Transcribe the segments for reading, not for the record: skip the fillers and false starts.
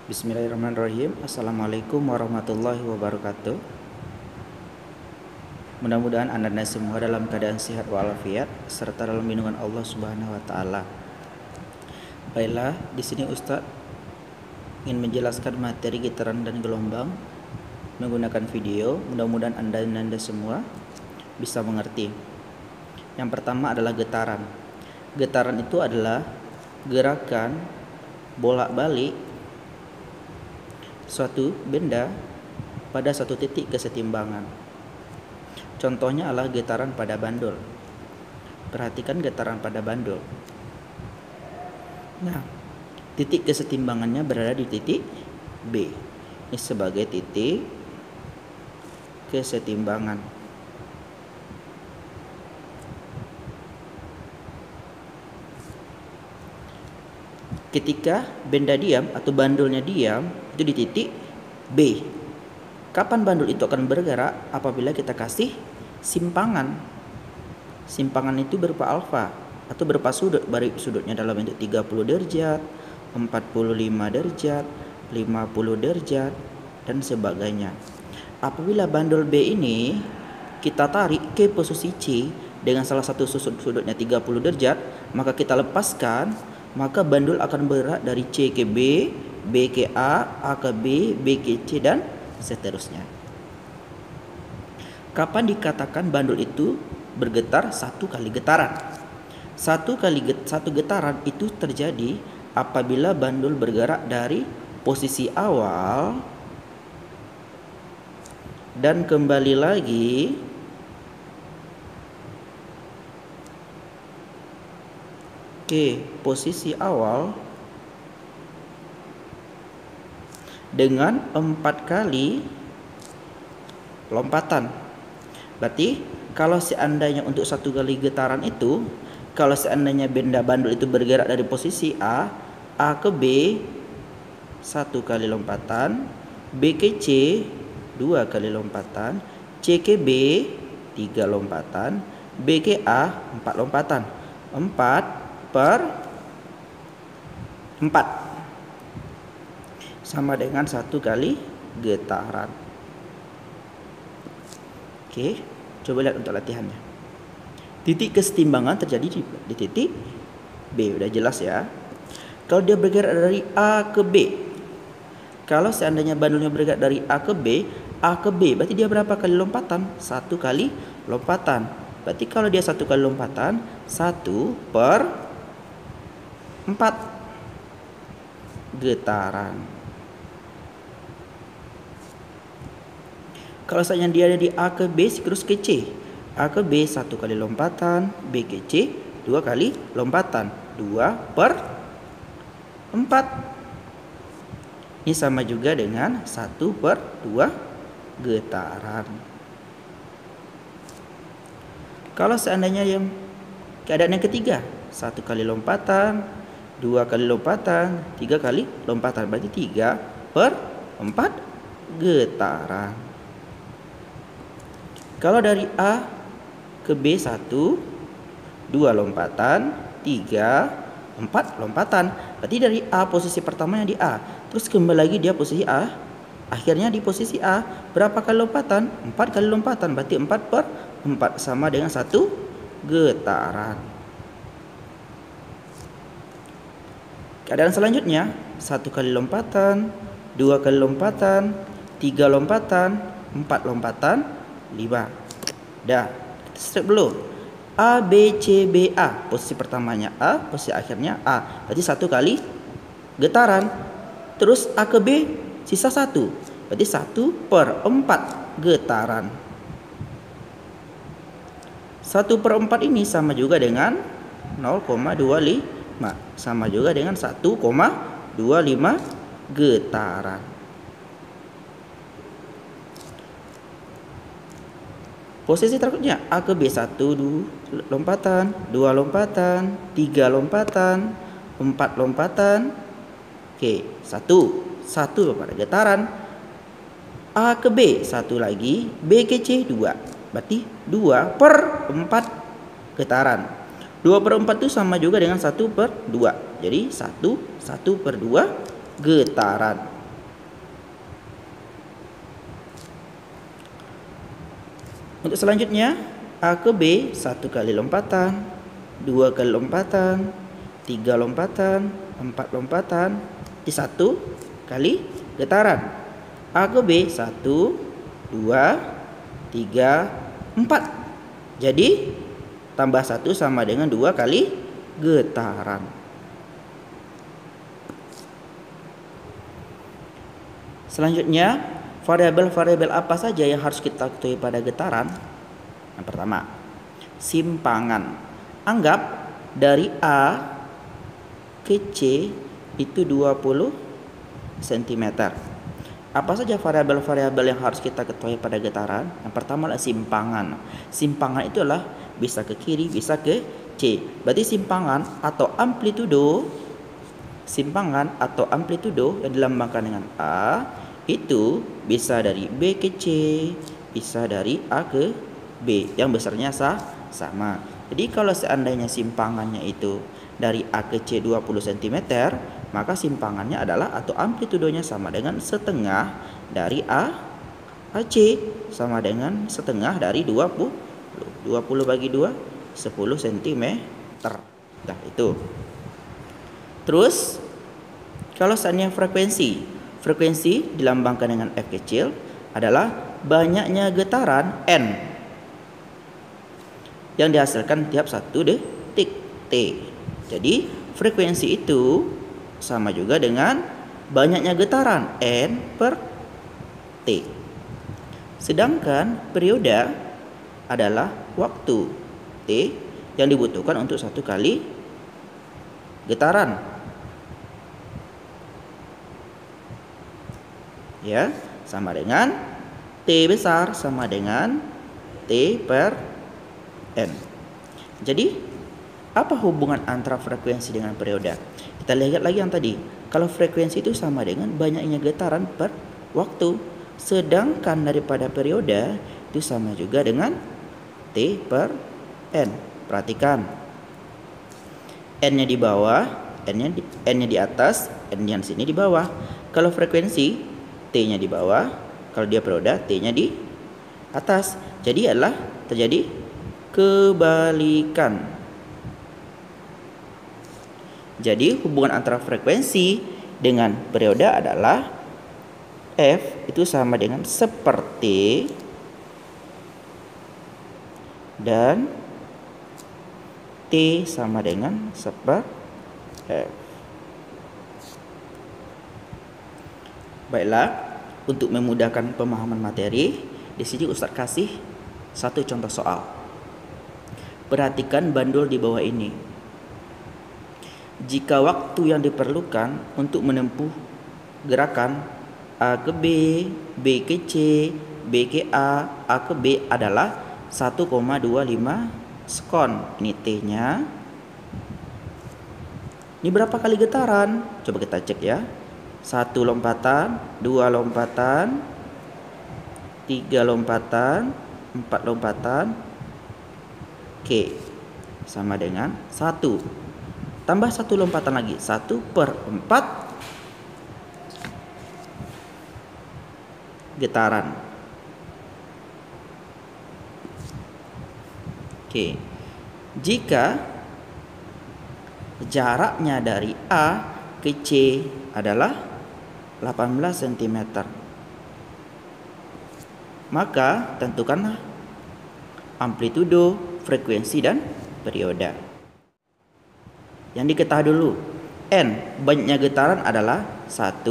Bismillahirrahmanirrahim. Assalamualaikum warahmatullahi wabarakatuh. Mudah-mudahan Anda semua dalam keadaan sehat walafiat serta dalam lindungan Allah Subhanahu wa taala. Baiklah, di sini Ustadz ingin menjelaskan materi getaran dan gelombang menggunakan video. Mudah-mudahan Anda semua bisa mengerti. Yang pertama adalah getaran. Getaran itu adalah gerakan bolak-balik suatu benda pada satu titik kesetimbangan. Contohnya adalah getaran pada bandul. Perhatikan getaran pada bandul. Nah, titik kesetimbangannya berada di titik B. Ini sebagai titik kesetimbangan. Ketika benda diam atau bandulnya diam, itu di titik B. Kapan bandul itu akan bergerak? Apabila kita kasih simpangan. Simpangan itu berupa alfa atau berupa sudut, baik sudutnya dalam bentuk 30 derajat, 45 derajat, 50 derajat, dan sebagainya. Apabila bandul B ini kita tarik ke posisi C dengan salah satu sudutnya 30 derajat, maka kita lepaskan, maka bandul akan bergerak dari C ke B, B ke A ke B, B ke C, dan seterusnya. Kapan dikatakan bandul itu bergetar? Satu kali getaran. Satu getaran itu terjadi apabila bandul bergerak dari posisi awal dan kembali lagi ke posisi awal dengan 4 kali lompatan. Berarti kalau seandainya untuk satu kali getaran itu, kalau seandainya benda bandul itu bergerak dari posisi A ke B 1 kali lompatan, B ke C 2 kali lompatan, C ke B 3 lompatan, B ke A 4 lompatan. 4 per 4 sama dengan 1 kali getaran. Oke, coba lihat untuk latihannya. Titik kesetimbangan terjadi di titik B, udah jelas ya. Kalau dia bergerak dari A ke B, kalau seandainya bandulnya bergerak dari A ke B, berarti dia berapa kali lompatan? 1 kali lompatan. Berarti kalau dia 1 kali lompatan, 1 per 4 getaran. Kalau misalnya dia ada di A ke B terus ke C, A ke B 1 kali lompatan, B ke C 2 kali lompatan, 2 per 4. Ini sama juga dengan 1 per 2 getaran. Kalau seandainya yang keadaan yang ketiga, 1 kali lompatan, 2 kali lompatan, 3 kali lompatan, berarti 3 per 4 getaran. Kalau dari A ke B 1, 2 lompatan, 3, 4 lompatan. Berarti dari A posisi pertamanya di A, terus kembali lagi dia posisi A, akhirnya di posisi A berapa kali lompatan? 4 kali lompatan, berarti 4 per 4 sama dengan 1 getaran. Keadaan selanjutnya, 1 kali lompatan, 2 kali lompatan, 3 lompatan, 4 lompatan, 5. Dah, step dulu. A, B, C, B, A. Posisi pertamanya A, posisi akhirnya A. Berarti 1 kali getaran. Terus A ke B, sisa 1. Berarti 1 per 4 getaran. 1 per 4 ini sama juga dengan 0,25. Sama juga dengan 1,25 getaran. Posisi berikutnya A ke B 1 lompatan, 2 lompatan, 3 lompatan, 4 lompatan. Oke, 1 pada getaran. A ke B 1 lagi, B ke C 2. Berarti 2 per 4 getaran. 2 per 4 itu sama juga dengan 1 per 2. Jadi 1 per 2 getaran. Untuk selanjutnya, A ke B 1 kali lompatan, 2 kali lompatan, 3 lompatan, 4 lompatan, di 1 kali getaran. A ke B 1, 2, 3, 4. Jadi tambah 1 sama dengan 2 kali getaran. Selanjutnya, variabel-variabel apa saja yang harus kita ketahui pada getaran? Yang pertama, simpangan. Anggap dari A ke C itu 20 cm. Apa saja variabel-variabel yang harus kita ketahui pada getaran? Yang pertama adalah simpangan. Simpangan itu adalah bisa ke kiri, bisa ke C. Berarti simpangan atau amplitudo yang dilambangkan dengan A itu bisa dari B ke C, bisa dari A ke B, yang besarnya sama. Jadi kalau seandainya simpangannya itu dari A ke C 20 cm, maka simpangannya adalah atau amplitudonya sama dengan setengah dari AC, sama dengan setengah dari 20. 20 bagi 2, 10 cm. Nah, itu. Terus kalau seandainya frekuensi dilambangkan dengan F kecil adalah banyaknya getaran N yang dihasilkan tiap 1 detik T. Jadi frekuensi itu sama juga dengan banyaknya getaran N per T. Sedangkan periode adalah waktu T yang dibutuhkan untuk 1 kali getaran. Ya, sama dengan T besar sama dengan T per N. Jadi apa hubungan antara frekuensi dengan periode? Kita lihat lagi yang tadi. Kalau frekuensi itu sama dengan banyaknya getaran per waktu, sedangkan daripada periode itu sama juga dengan T per N. Perhatikan, N-nya di bawah, N-nya di atas, N-nya di sini di bawah. Kalau frekuensi T-nya di bawah, kalau dia periode T-nya di atas. Jadi adalah terjadi kebalikan. Jadi hubungan antara frekuensi dengan periode adalah F itu sama dengan seperti dan T sama dengan seper F. Baiklah, untuk memudahkan pemahaman materi, di sini Ustaz kasih satu contoh soal. Perhatikan bandul di bawah ini. Jika waktu yang diperlukan untuk menempuh gerakan A ke B, B ke C, B ke A ke B adalah 1,25 sekon. Ini T-nya. Ini berapa kali getaran? Coba kita cek ya. 1 lompatan, 2 lompatan, 3 lompatan, 4 lompatan. Oke, sama dengan 1. Tambah 1 lompatan lagi, 1 per 4 getaran. Oke, jika jaraknya dari A ke C adalah 18 cm, maka tentukanlah amplitudo, frekuensi, dan periode. Yang diketahui dulu, N, banyaknya getaran adalah 1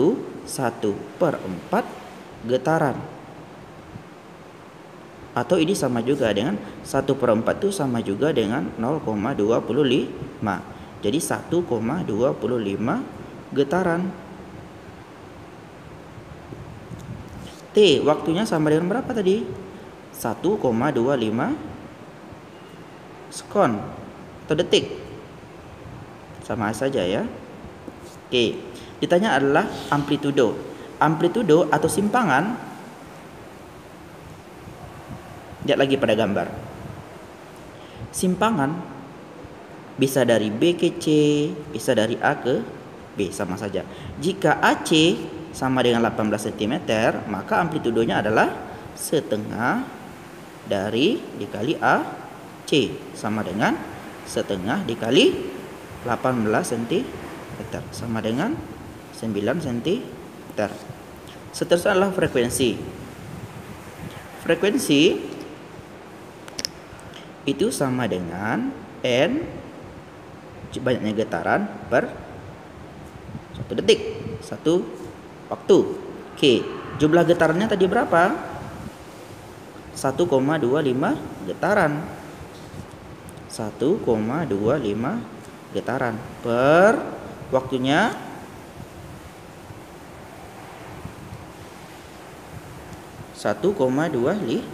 per 4 getaran. Atau ini sama juga dengan 1 per 4 itu sama juga dengan 0,25. Jadi 1,25 getaran. T, waktunya sama dengan berapa tadi? 1,25 sekon atau detik. Sama saja ya. Oke, ditanya adalah amplitudo. Amplitudo atau simpangan. Lihat lagi pada gambar. Simpangan bisa dari B ke C, bisa dari A ke B, sama saja. Jika AC sama dengan 18 cm, maka amplitudonya adalah setengah dari dikali AC sama dengan setengah dikali 18 cm sama dengan 9 cm. Seterusnya adalah frekuensi. Frekuensi itu sama dengan N banyaknya getaran per 1 detik, 1 waktu. Oke, jumlah getarannya tadi berapa? 1,25 getaran. 1,25 getaran per waktunya 1,25.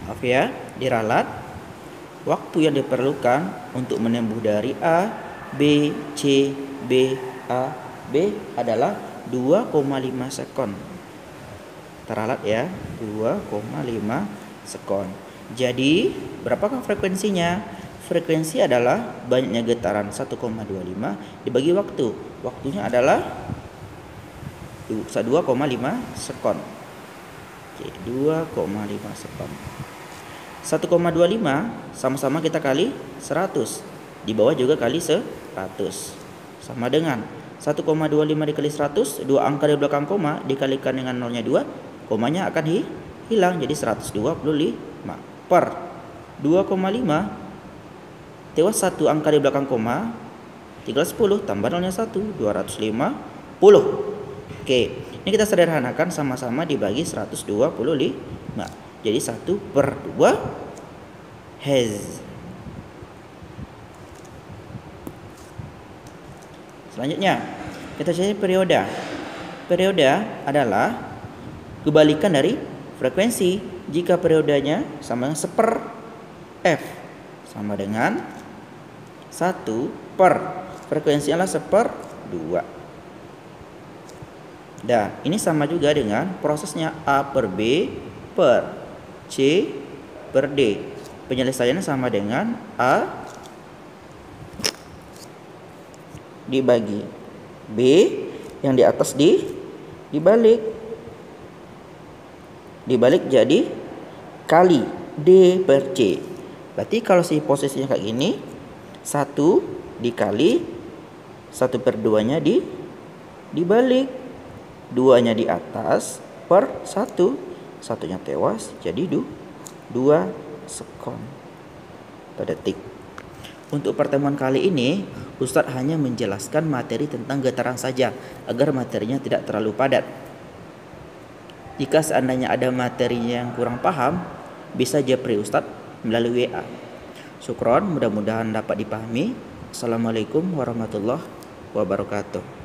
Maaf ya, diralat. Waktu yang diperlukan untuk menempuh dari A, B, C, B, A, B adalah 2,5 sekon. Teralat ya, 2,5 sekon. Jadi, berapakah frekuensinya? Frekuensi adalah banyaknya getaran 1,25 dibagi waktu. Waktunya adalah 2,5 sekon. Oke, 2,5 sekon. 1,25 sama-sama kita kali 100. Di bawah juga kali 100. Sama dengan 1,25 dikali 100, dua angka di belakang koma dikalikan dengan nolnya 2, komanya akan hilang jadi 125 per 2,5 tewas satu angka di belakang koma tinggal 10 tambah nolnya 1, 250. Oke, ini kita sederhanakan sama-sama dibagi 125. Jadi 1/2 Hz. Selanjutnya kita cari periode. Periode adalah kebalikan dari frekuensi. Jika periodenya sama dengan 1/f sama dengan 1 per frekuensinya adalah 1/2. Nah, ini sama juga dengan prosesnya A per B per C per D. Penyelesaiannya sama dengan A dibagi B yang di atas dibalik jadi kali D per C. Berarti kalau si posisinya kayak gini, 1 dikali 1/2-nya dibalik, 2-nya di atas per 1, satunya tewas jadi 2 sekon per detik. Untuk pertemuan kali ini Ustadz hanya menjelaskan materi tentang getaran saja agar materinya tidak terlalu padat. Jika seandainya ada materinya yang kurang paham, bisa japri Ustadz melalui WA. Syukron, mudah-mudahan dapat dipahami. Assalamualaikum warahmatullahi wabarakatuh.